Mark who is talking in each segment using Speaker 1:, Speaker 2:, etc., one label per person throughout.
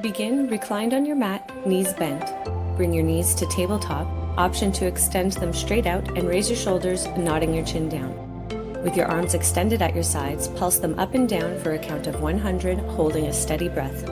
Speaker 1: Begin reclined on your mat, knees bent. Bring your knees to tabletop, option to extend them straight out and raise your shoulders, nodding your chin down. With your arms extended at your sides, pulse them up and down for a count of 100, holding a steady breath.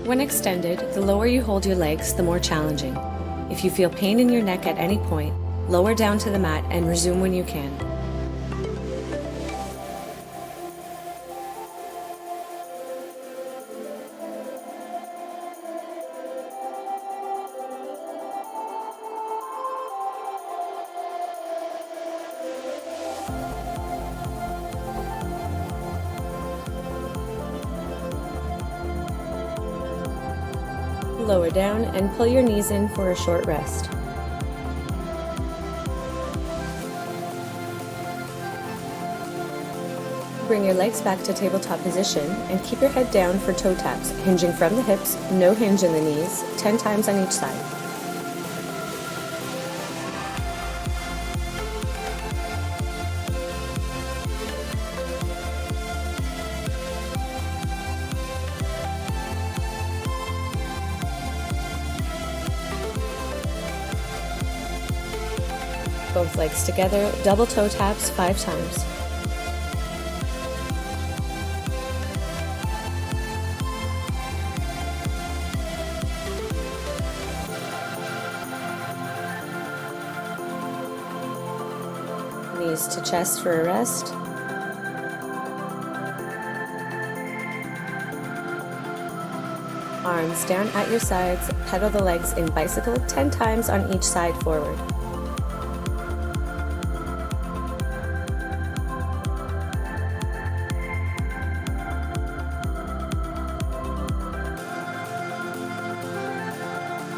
Speaker 1: When extended, the lower you hold your legs, the more challenging. If you feel pain in your neck at any point, lower down to the mat and resume when you can. Lower down and pull your knees in for a short rest. Bring your legs back to tabletop position and keep your head down for toe taps, hinging from the hips, no hinge in the knees, 10 times on each side. Both legs together, double toe taps 5 times. Knees to chest for a rest. Arms down at your sides, pedal the legs in bicycle 10 times on each side forward.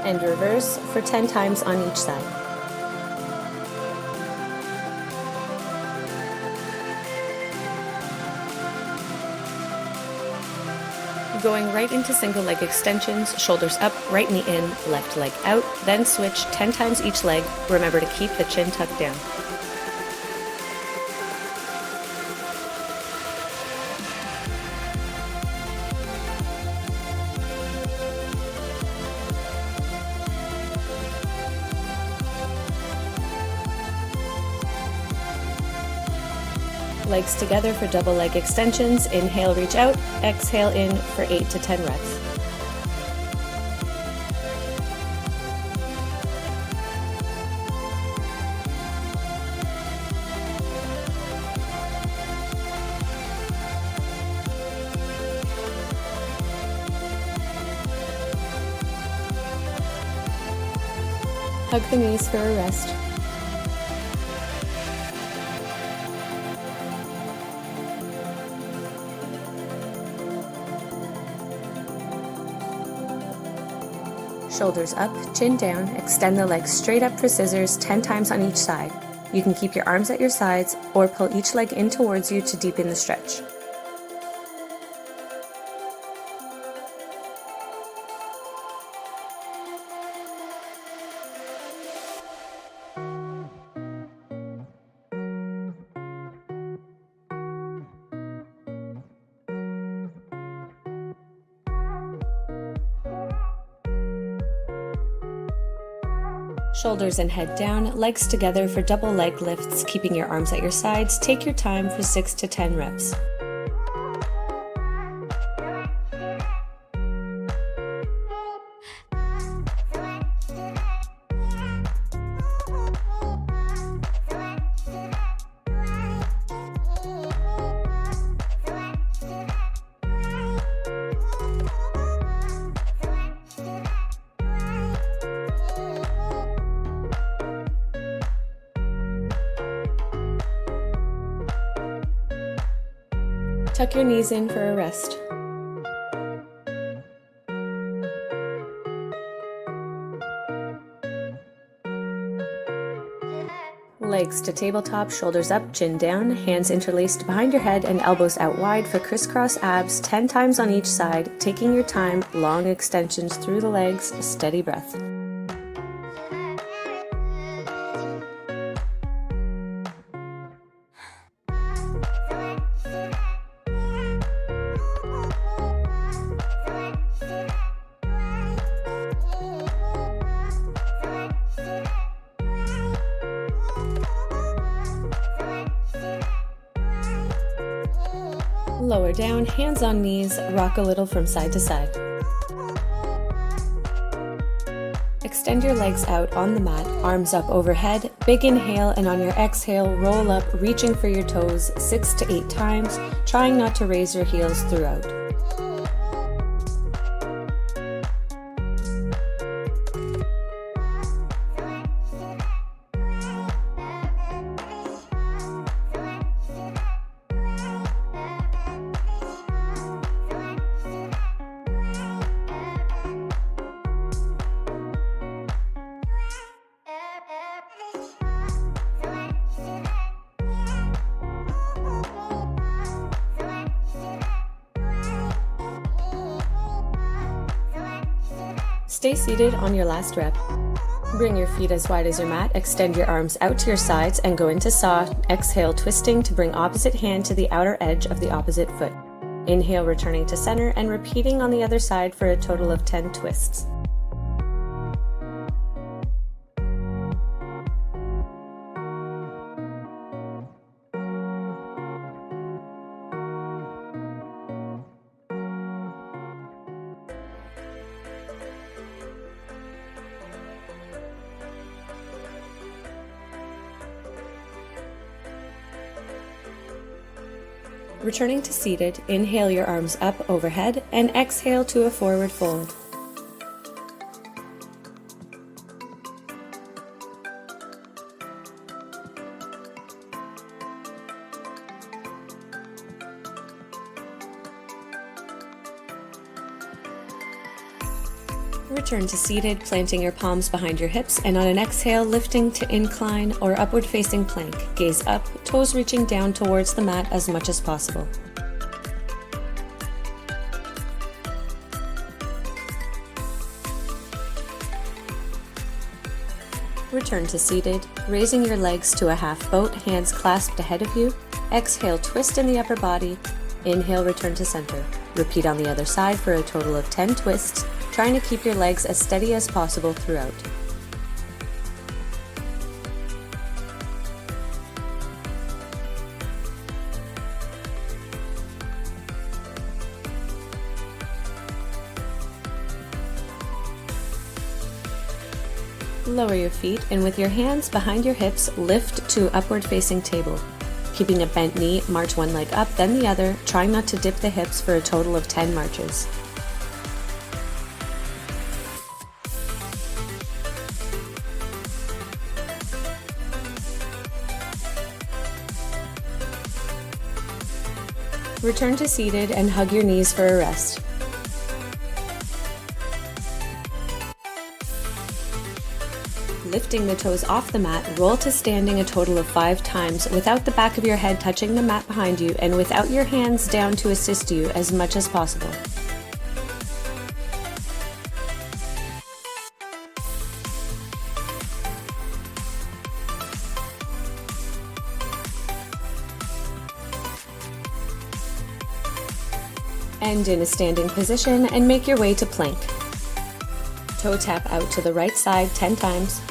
Speaker 1: And reverse for 10 times on each side. Going right into single leg extensions, shoulders up, right knee in, left leg out, then switch 10 times each leg. Remember to keep the chin tucked down. Legs together for double leg extensions. Inhale, reach out. Exhale in for 8 to 10 reps. Hug the knees for a rest. Shoulders up, chin down, extend the legs straight up for scissors 10 times on each side. You can keep your arms at your sides or pull each leg in towards you to deepen the stretch. Shoulders and head down, legs together for double leg lifts, keeping your arms at your sides. Take your time for 6 to 10 reps. Tuck your knees in for a rest. Legs to tabletop, shoulders up, chin down, hands interlaced behind your head and elbows out wide for crisscross abs 10 times on each side, taking your time, long extensions through the legs, steady breath. Lower down, hands on knees, rock a little from side to side. Extend your legs out on the mat, arms up overhead. Big inhale, and on your exhale, roll up, reaching for your toes 6 to 8 times, trying not to raise your heels throughout. Stay seated on your last rep. Bring your feet as wide as your mat, extend your arms out to your sides and go into saw. Exhale, twisting to bring opposite hand to the outer edge of the opposite foot. Inhale, returning to center and repeating on the other side for a total of 10 twists. Returning to seated, inhale your arms up overhead and exhale to a forward fold. Return to seated, planting your palms behind your hips, and on an exhale, lifting to incline or upward facing plank. Gaze up, toes reaching down towards the mat as much as possible. Return to seated, raising your legs to a half boat, hands clasped ahead of you. Exhale, twist in the upper body. Inhale, return to center. Repeat on the other side for a total of 10 twists, trying to keep your legs as steady as possible throughout. Lower your feet and with your hands behind your hips, lift to upward facing table. Keeping a bent knee, march one leg up, then the other, trying not to dip the hips for a total of 10 marches. Return to seated and hug your knees for a rest. Lifting the toes off the mat, roll to standing a total of 5 times without the back of your head touching the mat behind you and without your hands down to assist you as much as possible. End in a standing position and make your way to plank. Toe tap out to the right side 10 times.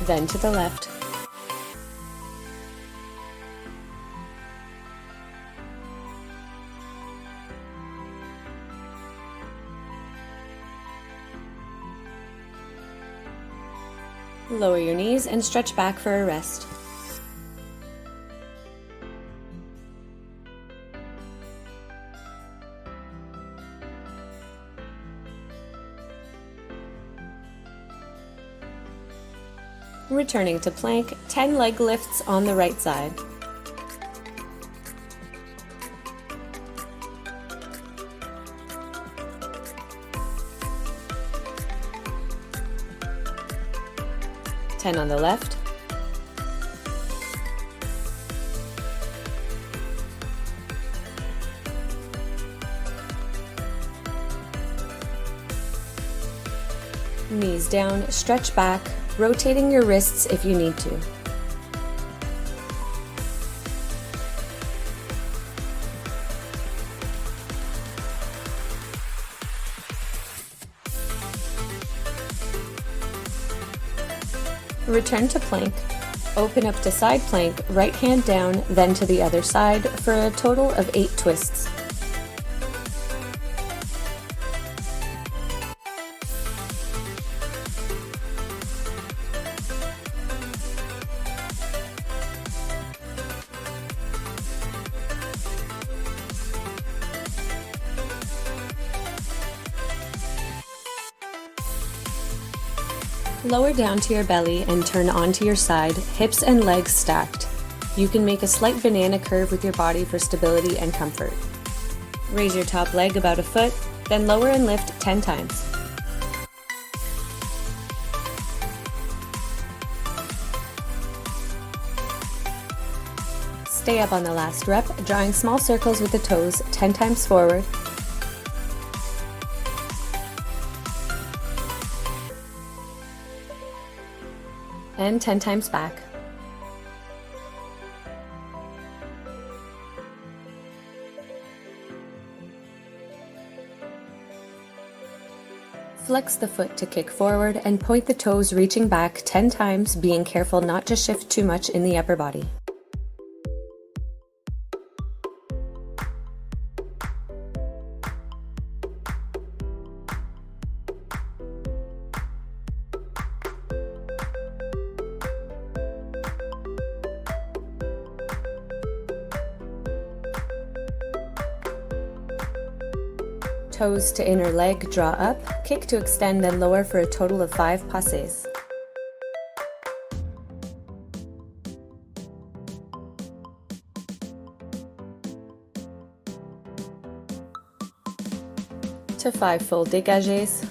Speaker 1: Then to the left. Lower your knees and stretch back for a rest. Returning to plank, 10 leg lifts on the right side. Ten on the left. Knees down, stretch back, rotating your wrists if you need to. Return to plank. Open up to side plank, right hand down, then to the other side for a total of 8 twists. Lower down to your belly and turn onto your side, hips and legs stacked. You can make a slight banana curve with your body for stability and comfort. Raise your top leg about a foot, then lower and lift 10 times. Stay up on the last rep, drawing small circles with the toes 10 times forward, and 10 times back. Flex the foot to kick forward and point the toes reaching back 10 times, being careful not to shift too much in the upper body. Toes to inner leg, draw up, kick to extend, then lower for a total of 5 passes. To 5 full dégagés.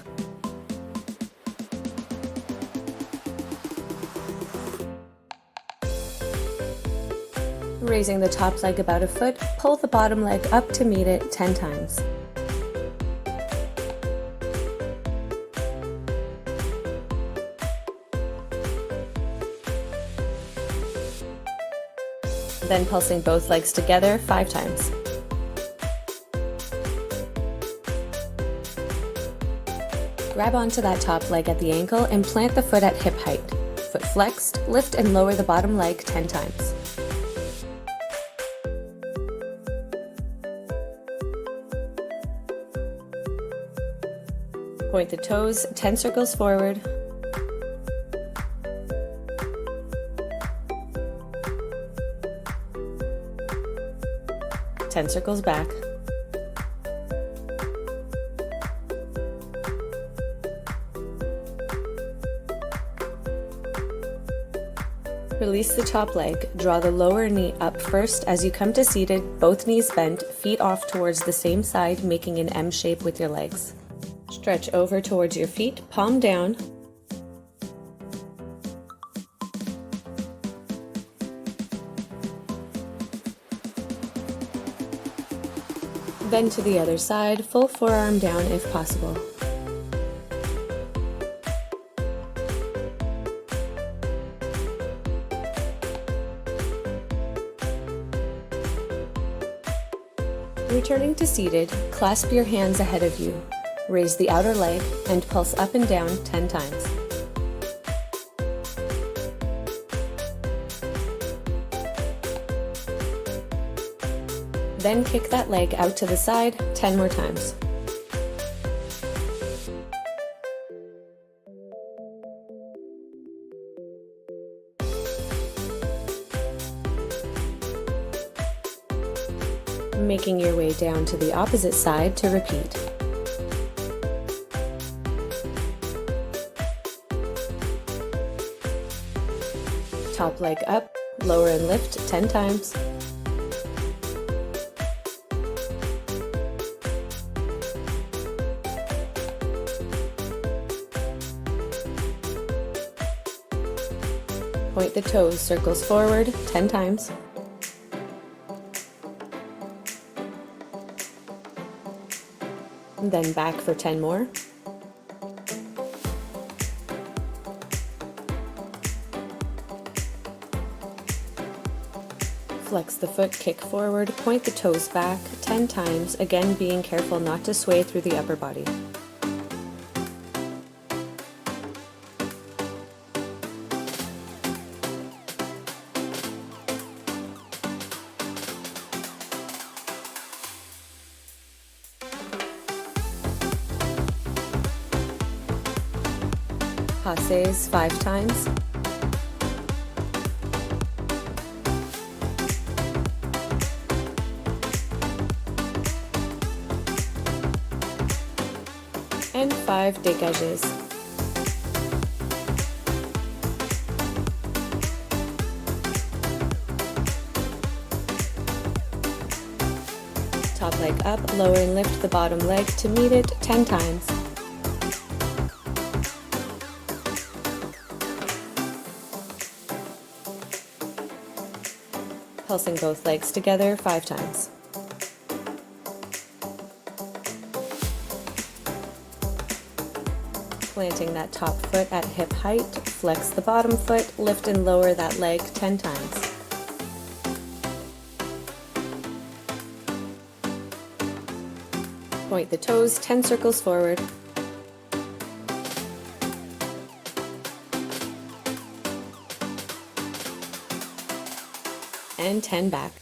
Speaker 1: Raising the top leg about a foot, pull the bottom leg up to meet it 10 times. Then pulsing both legs together 5 times. Grab onto that top leg at the ankle and plant the foot at hip height. Foot flexed, lift and lower the bottom leg 10 times. Point the toes 10 circles forward. Ten circles back. Release the top leg. Draw the lower knee up first as you come to seated, both knees bent, feet off towards the same side, making an M shape with your legs. Stretch over towards your feet, palm down. Then to the other side, full forearm down if possible. Returning to seated, clasp your hands ahead of you. Raise the outer leg and pulse up and down 10 times. Then kick that leg out to the side 10 more times. Making your way down to the opposite side to repeat. Top leg up, lower and lift 10 times. Point the toes, circles forward 10 times. And then back for 10 more. Flex the foot, kick forward, point the toes back 10 times, again being careful not to sway through the upper body. Passes 5 times. And 5 dégages. Top leg up, lower and lift the bottom leg to meet it 10 times. Pulsing both legs together 5 times. Planting that top foot at hip height, flex the bottom foot, lift and lower that leg 10 times. Point the toes 10 circles forward. And 10 back.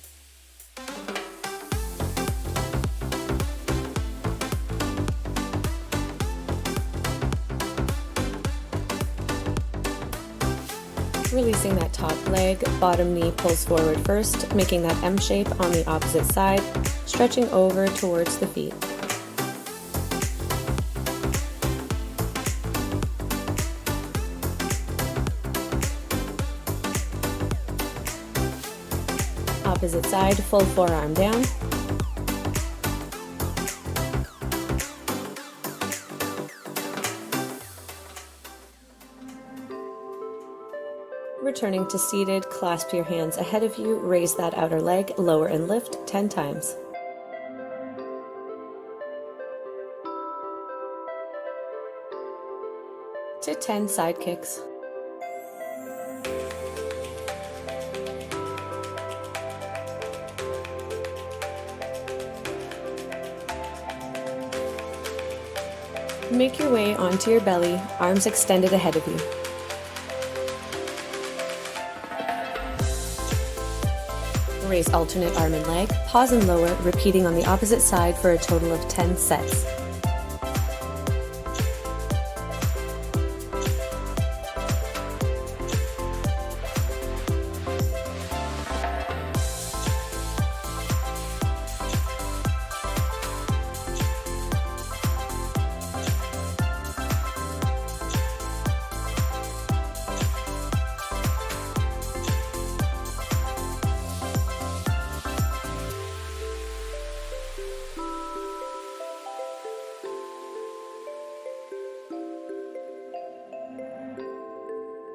Speaker 1: Releasing that top leg, bottom knee pulls forward first, making that M shape on the opposite side, stretching over towards the feet. Opposite side, full forearm down. Returning to seated, clasp your hands ahead of you, raise that outer leg, lower and lift 10 times. To 10 side kicks. Make your way onto your belly, arms extended ahead of you. Raise alternate arm and leg, pause and lower, repeating on the opposite side for a total of 10 sets.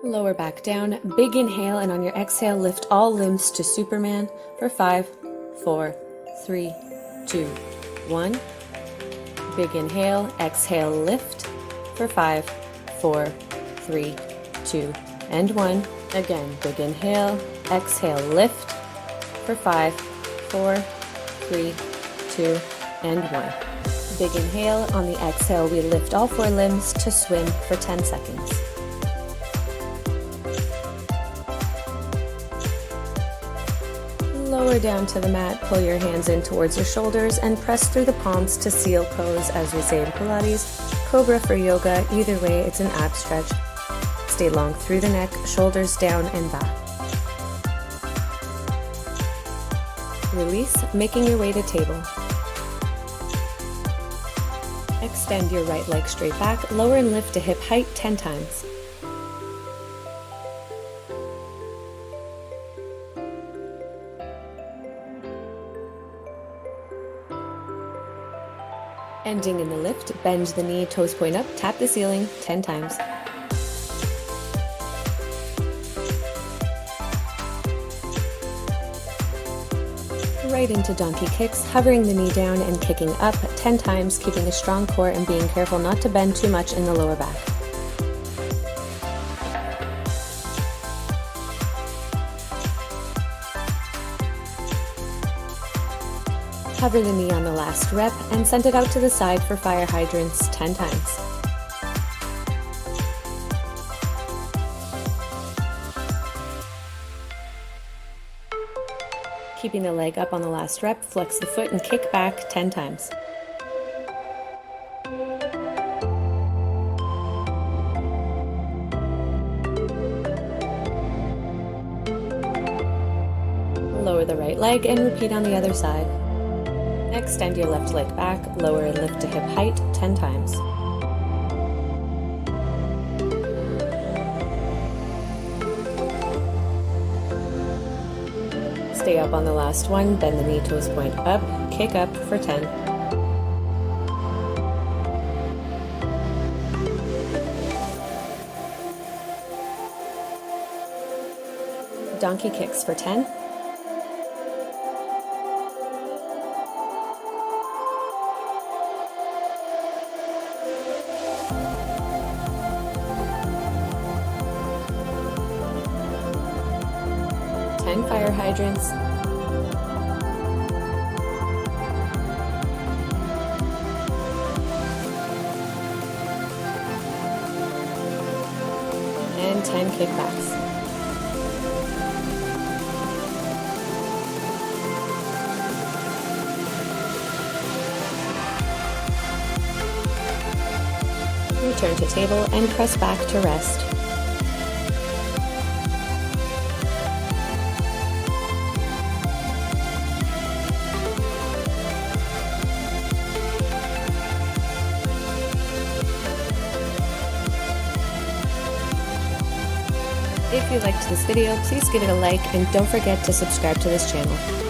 Speaker 1: Lower back down, big inhale, and on your exhale, lift all limbs to Superman for 5, 4, 3, 2, 1. Big inhale, exhale, lift for 5, 4, 3, 2, and 1. Again, big inhale, exhale, lift for 5, 4, 3, 2, and 1. Big inhale, on the exhale, we lift all 4 limbs to swim for 10 seconds. Lower down to the mat, pull your hands in towards your shoulders and press through the palms to seal pose, as we say in Pilates. Cobra for yoga, either way it's an ab stretch. Stay long through the neck, shoulders down and back. Release, making your way to table. Extend your right leg straight back, lower and lift to hip height 10 times. Ending in the lift, bend the knee, toes point up, tap the ceiling 10 times. Right into donkey kicks, hovering the knee down and kicking up 10 times, keeping a strong core and being careful not to bend too much in the lower back. Hover the knee on the last rep and send it out to the side for fire hydrants 10 times. Keeping the leg up on the last rep, flex the foot and kick back 10 times. Lower the right leg and repeat on the other side. Extend your left leg back, lower and lift to hip height 10 times. Stay up on the last one, bend the knee toes point up, kick up for 10. Donkey kicks for 10. Fire hydrants, and 10 kickbacks. Return to table and press back to rest. If you liked this video, please give it a like and don't forget to subscribe to this channel.